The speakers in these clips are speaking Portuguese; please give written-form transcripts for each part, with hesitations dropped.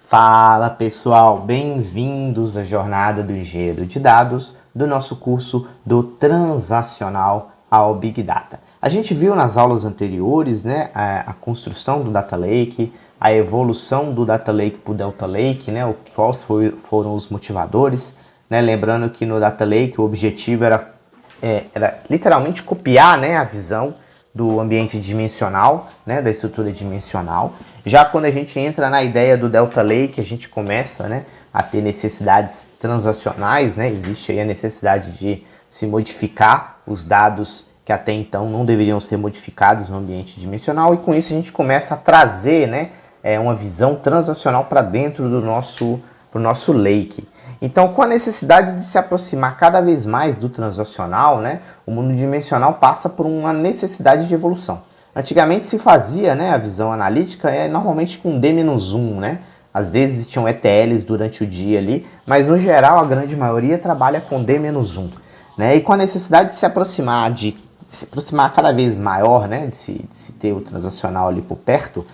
Fala pessoal, bem-vindos à jornada do engenheiro de dados do nosso curso do Transacional ao Big Data. A gente viu nas aulas anteriores, né, a construção do Data Lake, a evolução do Data Lake para o Delta Lake, né, quais foram os motivadores, né, lembrando que no Data Lake o objetivo era literalmente copiar, né, a visão do ambiente dimensional, né, da estrutura dimensional. Já quando a gente entra na ideia do Delta Lake, a gente começa, né, a ter necessidades transacionais, né, existe aí a necessidade de se modificar os dados que até então não deveriam ser modificados no ambiente dimensional, e com isso a gente começa a trazer, né, uma visão transacional para dentro do nosso lake. Então, com a necessidade de se aproximar cada vez mais do transacional, né, o mundo dimensional passa por uma necessidade de evolução. Antigamente se fazia, né, a visão analítica normalmente com D-1, né? Às vezes tinham ETLs durante o dia ali, mas no geral a grande maioria trabalha com D-1, né? E com a necessidade de se aproximar cada vez maior, né, de se ter o transacional ali por perto,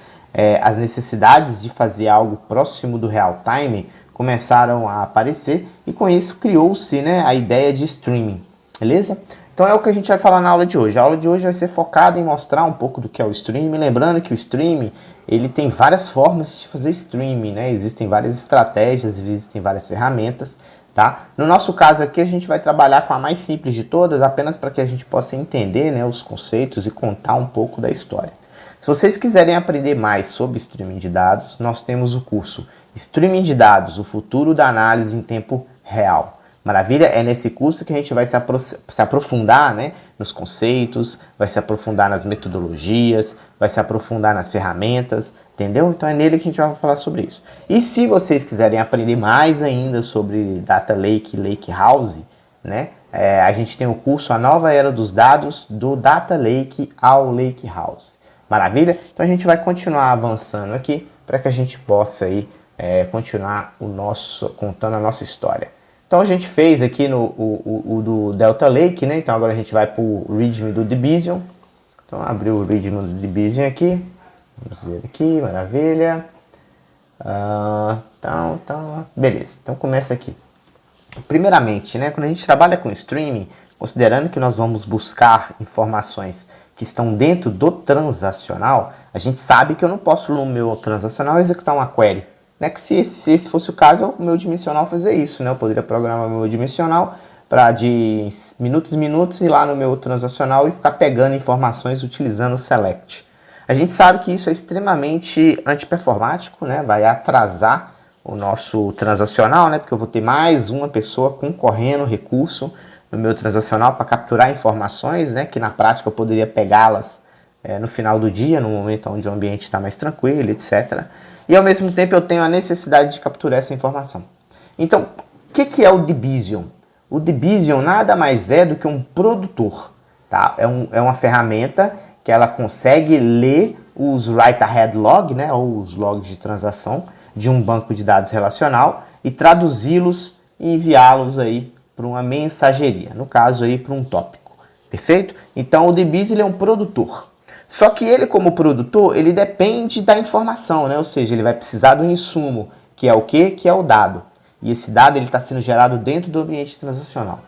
as necessidades de fazer algo próximo do real time começaram a aparecer, e com isso criou-se, né, a ideia de streaming, beleza? Então é o que a gente vai falar na aula de hoje. A aula de hoje vai ser focada em mostrar um pouco do que é o streaming, lembrando que o streaming, ele tem várias formas de fazer streaming, né? Existem várias estratégias, existem várias ferramentas, tá? No nosso caso aqui a gente vai trabalhar com a mais simples de todas, apenas para que a gente possa entender, né, os conceitos e contar um pouco da história. Se vocês quiserem aprender mais sobre streaming de dados, nós temos o curso Streaming de Dados, o futuro da análise em tempo real. Maravilha? É nesse curso que a gente vai se aprofundar, né, nos conceitos, vai se aprofundar nas metodologias, vai se aprofundar nas ferramentas, entendeu? Então é nele que a gente vai falar sobre isso. E se vocês quiserem aprender mais ainda sobre Data Lake, Lake House, né, a gente tem o curso A Nova Era dos Dados, do Data Lake ao Lake House. Maravilha? Então a gente vai continuar avançando aqui para que a gente possa aí, continuar contando a nossa história. Então a gente fez aqui o do Delta Lake, né? Então agora a gente vai para o README do Debezium. Então abriu o README do Debezium aqui. Vamos ver aqui, maravilha. Beleza. Então começa aqui. Primeiramente, né? Quando a gente trabalha com streaming, considerando que nós vamos buscar informações que estão dentro do transacional, a gente sabe que eu não posso no meu transacional executar uma query. Né, que se esse fosse o caso, o meu dimensional fazer isso, né? Eu poderia programar o meu dimensional para de minutos em minutos ir lá no meu transacional e ficar pegando informações utilizando o select. A gente sabe que isso é extremamente antiperformático, né? Vai atrasar o nosso transacional, né? Porque eu vou ter mais uma pessoa concorrendo recurso no meu transacional para capturar informações, né? Que na prática eu poderia pegá-las no final do dia, no momento onde o ambiente está mais tranquilo, etc. E ao mesmo tempo eu tenho a necessidade de capturar essa informação. Então, o que é o Debezium? O Debezium nada mais é do que um produtor. Tá? É uma ferramenta que ela consegue ler os write-ahead log, né, ou os logs de transação de um banco de dados relacional e traduzi-los e enviá-los aí para uma mensageria, no caso aí para um tópico. Perfeito? Então o Debezium ele é um produtor. Só que ele, como produtor, ele depende da informação, né? Ou seja, ele vai precisar do insumo, que é o quê? Que é o dado. E esse dado está sendo gerado dentro do ambiente transacional.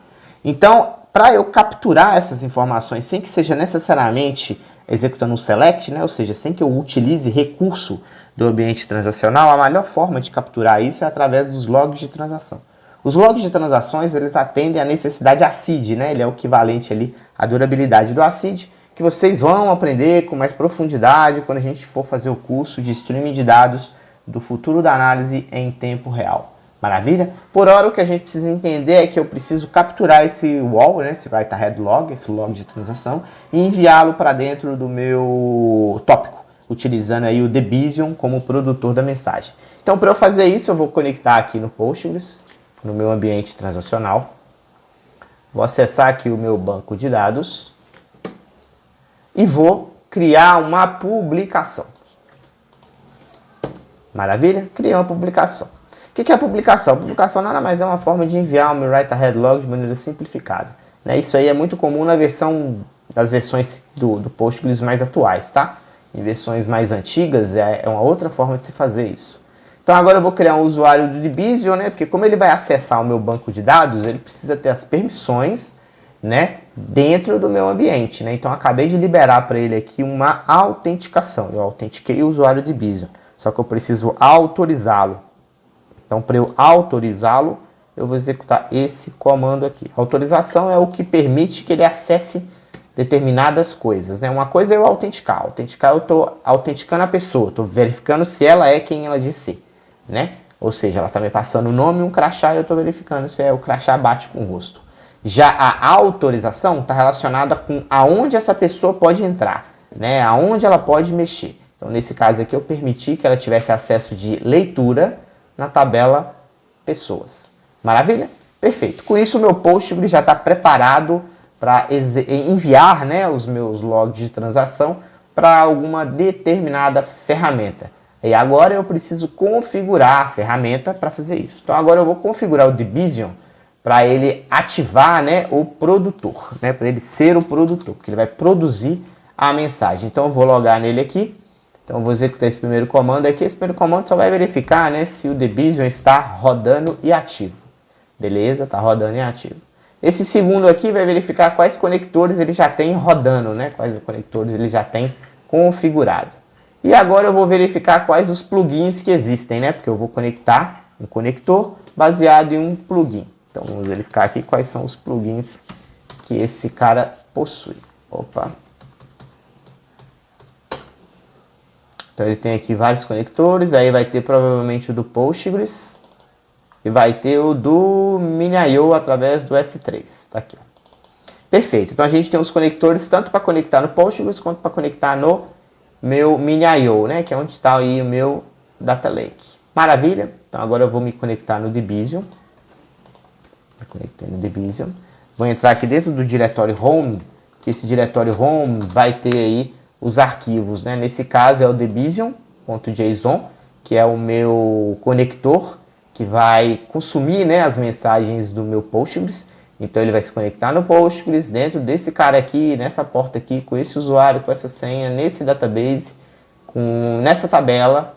Então, para eu capturar essas informações sem que seja necessariamente executando um select, né? Ou seja, sem que eu utilize recurso do ambiente transacional, a melhor forma de capturar isso é através dos logs de transação. Os logs de transações, eles atendem à necessidade ACID, né? Ele é o equivalente ali à durabilidade do ACID, que vocês vão aprender com mais profundidade quando a gente for fazer o curso de streaming de dados do futuro da análise em tempo real. Maravilha? Por hora, o que a gente precisa entender é que eu preciso capturar esse WAL, né, esse write-ahead log, esse log de transação, e enviá-lo para dentro do meu tópico, utilizando aí o Debezium como produtor da mensagem. Então, para eu fazer isso, eu vou conectar aqui no Postgres, no meu ambiente transacional. Vou acessar aqui o meu banco de dados e vou criar uma publicação. Maravilha? Criei uma publicação. O que é a publicação? A publicação nada mais é uma forma de enviar o meu write-ahead log de maneira simplificada. Isso aí é muito comum das versões do Postgres mais atuais, tá? Em versões mais antigas é uma outra forma de se fazer isso. Então agora eu vou criar um usuário do Debizium, né? Porque como ele vai acessar o meu banco de dados, ele precisa ter as permissões, né, dentro do meu ambiente, né? Então eu acabei de liberar para ele aqui uma autenticação. Eu autentiquei o usuário do Debizium, só que eu preciso autorizá-lo. Então para eu autorizá-lo, eu vou executar esse comando aqui. Autorização é o que permite que ele acesse determinadas coisas, né? Uma coisa é eu autenticar. Autenticar, eu estou autenticando a pessoa, estou verificando se ela é quem ela diz ser, né? Ou seja, ela está me passando o nome e um crachá e eu estou verificando se o crachá bate com o rosto. Já a autorização está relacionada com aonde essa pessoa pode entrar, né? Aonde ela pode mexer. Então, nesse caso aqui, eu permiti que ela tivesse acesso de leitura na tabela pessoas. Maravilha? Perfeito. Com isso, o meu Postgres já está preparado para enviar, né, os meus logs de transação para alguma determinada ferramenta. E agora eu preciso configurar a ferramenta para fazer isso. Então agora eu vou configurar o Debizium para ele ativar, né, o produtor, né, para ele ser o produtor, porque ele vai produzir a mensagem. Então eu vou logar nele aqui. Então eu vou executar esse primeiro comando aqui. Esse primeiro comando só vai verificar, né, se o Debizium está rodando e ativo. Beleza, está rodando e ativo. Esse segundo aqui vai verificar quais conectores ele já tem rodando, né? Quais conectores ele já tem configurado. E agora eu vou verificar quais os plugins que existem, né? Porque eu vou conectar um conector baseado em um plugin. Então vamos verificar aqui quais são os plugins que esse cara possui. Opa. Então ele tem aqui vários conectores, aí vai ter provavelmente o do Postgres. E vai ter o do Mini.io através do S3. Tá aqui. Perfeito. Então a gente tem os conectores tanto para conectar no Postgres quanto para conectar no meu Mini.io, né? Que é onde está aí o meu Data Lake. Maravilha. Então agora eu vou me conectar no Debizium. Me conectei no Debizium. Vou entrar aqui dentro do diretório Home, que esse diretório Home vai ter aí os arquivos, né? Nesse caso é o Debizium.json, que é o meu conector que vai consumir, né, as mensagens do meu Postgres. Então ele vai se conectar no Postgres, dentro desse cara aqui, nessa porta aqui, com esse usuário, com essa senha, nesse database, nessa tabela.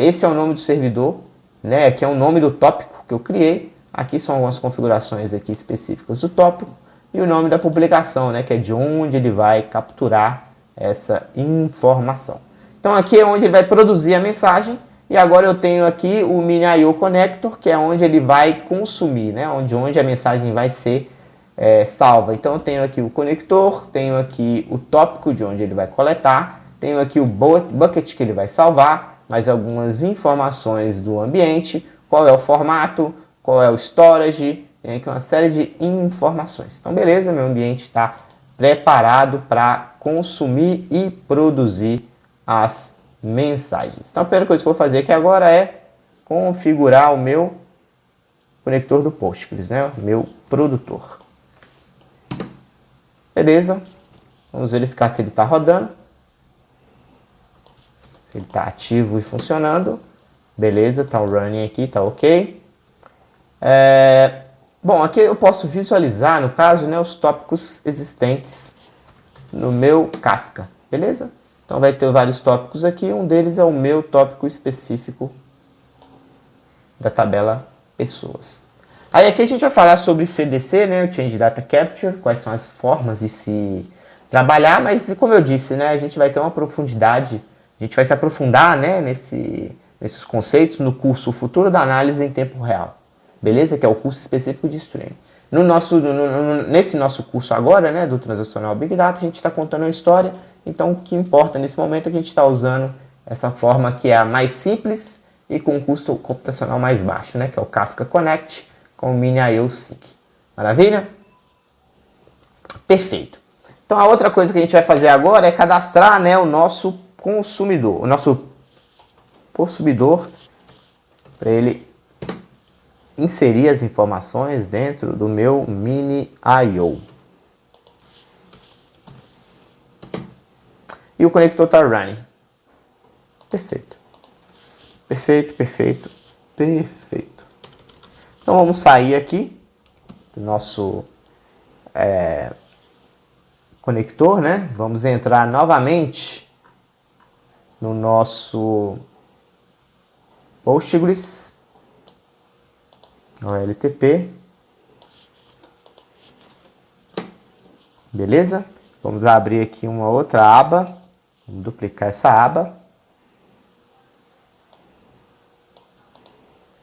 Esse é o nome do servidor, né? Aqui é o nome do tópico que eu criei. Aqui são algumas configurações aqui específicas do tópico. E o nome da publicação, né, que é de onde ele vai capturar essa informação. Então aqui é onde ele vai produzir a mensagem. E agora eu tenho aqui o Mini.io Connector, que é onde ele vai consumir, né? Onde a mensagem vai ser salva. Então eu tenho aqui o conector, tenho aqui o tópico de onde ele vai coletar, tenho aqui o bucket que ele vai salvar, mais algumas informações do ambiente, qual é o formato, qual é o storage, tem aqui uma série de informações. Então beleza, meu ambiente está preparado para consumir e produzir as mensagens. Então a primeira coisa que eu vou fazer aqui agora é configurar o meu conector do Postgres, né? O meu produtor. Beleza. Vamos verificar se ele está rodando. Se ele está ativo e funcionando. Beleza, está o running aqui, está ok. Bom, aqui eu posso visualizar, no caso, né, os tópicos existentes no meu Kafka. Beleza? Então vai ter vários tópicos aqui, um deles é o meu tópico específico da tabela pessoas. Aí aqui a gente vai falar sobre CDC, né, o Change Data Capture, quais são as formas de se trabalhar, mas como eu disse, né, a gente vai ter uma profundidade, a gente vai se aprofundar, né, nesses conceitos no curso Futuro da Análise em Tempo Real, beleza? Que é o curso específico de streaming. Nesse nosso curso agora, né, do Transacional Big Data, a gente está contando uma história. Então, o que importa nesse momento é que a gente está usando essa forma que é a mais simples e com um custo computacional mais baixo, né? Que é o Kafka Connect com o Mini.io Sync. Maravilha? Perfeito. Então, a outra coisa que a gente vai fazer agora é cadastrar, né, o nosso consumidor, o nosso consumidor, para ele inserir as informações dentro do meu Mini.io. E o conector está running. Perfeito. Perfeito, perfeito, perfeito. Então vamos sair aqui do nosso conector, né? Vamos entrar novamente no nosso Postgres, OLTP, beleza? Vamos abrir aqui uma outra aba, vamos duplicar essa aba.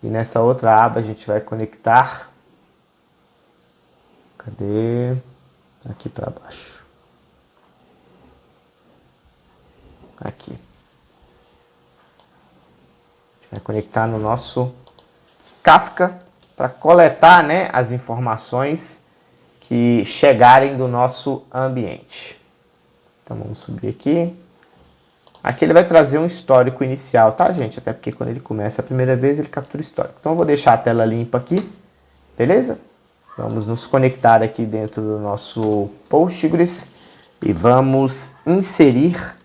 E nessa outra aba a gente vai conectar, cadê? Aqui para baixo. Aqui. A gente vai conectar no nosso Kafka para coletar, né, as informações que chegarem do nosso ambiente. Então vamos subir aqui. Aqui ele vai trazer um histórico inicial, tá, gente? Até porque quando ele começa a primeira vez ele captura o histórico. Então eu vou deixar a tela limpa aqui, beleza? Vamos nos conectar aqui dentro do nosso Postgres e vamos inserir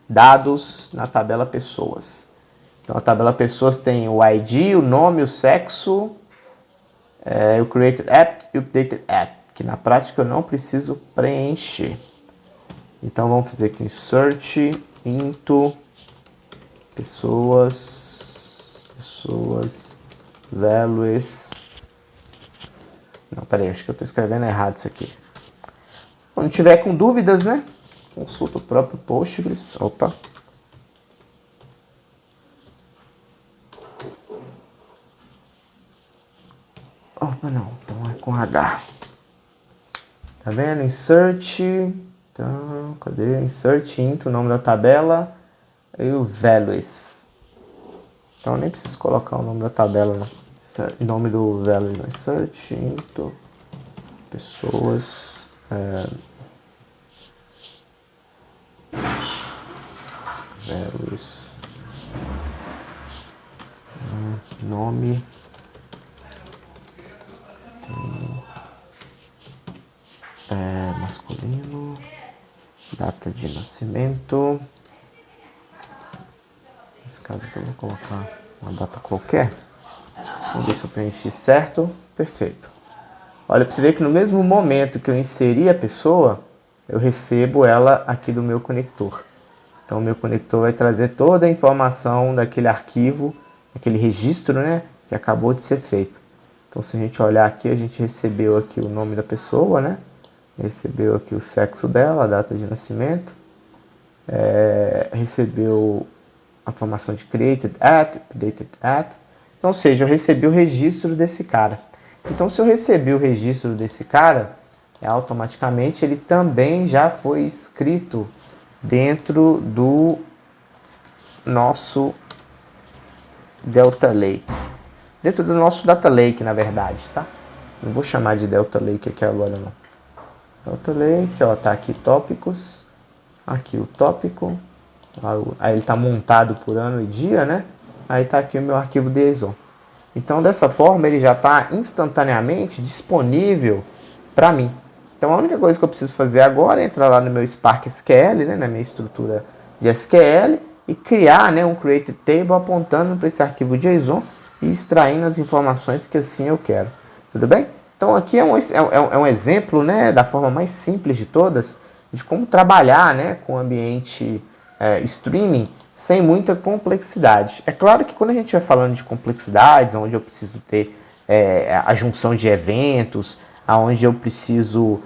dados na tabela pessoas. Então a tabela pessoas tem o ID, o nome, o sexo, o created app e o updated app, que na prática eu não preciso preencher. Então vamos fazer aqui um insert into pessoas values. Não, peraí, acho que eu estou escrevendo errado isso aqui. Quando tiver com dúvidas, né, consulta o próprio Postgres. Opa. Opa, não, então é com H. Tá vendo? Insert. Então, cadê? Insert into, o nome da tabela e o values. Então eu nem preciso colocar o nome da tabela, não. O nome do values, não. Insert into pessoas. Values. Nome. Masculino, data de nascimento. Nesse caso aqui eu vou colocar uma data qualquer. Vamos ver se eu preenchi certo. Perfeito. Olha, para você ver que no mesmo momento que eu inseri a pessoa, eu recebo ela aqui do meu conector. Então o meu conector vai trazer toda a informação daquele arquivo, aquele registro, né, que acabou de ser feito. Então se a gente olhar aqui, a gente recebeu aqui o nome da pessoa, né? Recebeu aqui o sexo dela, a data de nascimento, recebeu a informação de created at, updated at. Então, ou seja, eu recebi o registro desse cara. Então, se eu recebi o registro desse cara, automaticamente ele também já foi escrito dentro do nosso Delta Lake. Dentro do nosso Data Lake, na verdade, tá? Não vou chamar de Delta Lake aqui agora, não. Delta Lake, ó, tá aqui tópicos, aqui o tópico, aí ele tá montado por ano e dia, né? Aí tá aqui o meu arquivo JSON. Então dessa forma ele já está instantaneamente disponível para mim. Então a única coisa que eu preciso fazer agora é entrar lá no meu Spark SQL, né, na minha estrutura de SQL, e criar, né, um created table apontando para esse arquivo JSON e extraindo as informações que assim eu quero. Tudo bem? Então aqui é um exemplo, né, da forma mais simples de todas, de como trabalhar, né, com o ambiente streaming sem muita complexidade. É claro que quando a gente vai falando de complexidades, onde eu preciso ter a junção de eventos, onde eu preciso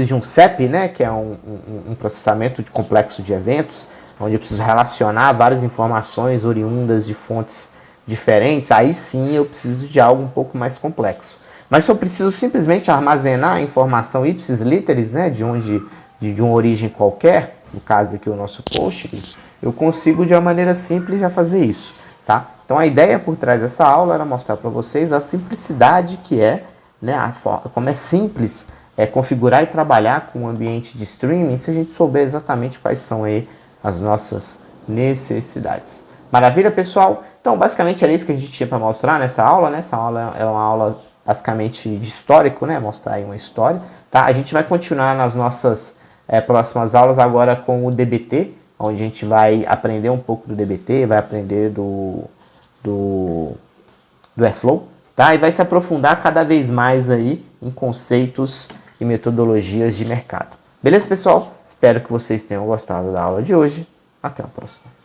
de um CEP, né, que é um processamento de complexo de eventos, onde eu preciso relacionar várias informações oriundas de fontes diferentes, aí sim eu preciso de algo um pouco mais complexo. Mas se eu preciso simplesmente armazenar a informação ipsis literis, né, de uma origem qualquer, no caso aqui o nosso Postgres, eu consigo de uma maneira simples já fazer isso, tá? Então a ideia por trás dessa aula era mostrar para vocês a simplicidade que é, né, como é simples configurar e trabalhar com um ambiente de streaming se a gente souber exatamente quais são aí as nossas necessidades. Maravilha, pessoal? Então basicamente era isso que a gente tinha para mostrar nessa aula, né? Essa aula é uma aula basicamente de histórico, né? Mostrar aí uma história, tá? A gente vai continuar nas nossas próximas aulas agora com o DBT, onde a gente vai aprender um pouco do DBT, vai aprender do Airflow, tá? E vai se aprofundar cada vez mais aí em conceitos e metodologias de mercado. Beleza, pessoal? Espero que vocês tenham gostado da aula de hoje. Até a próxima.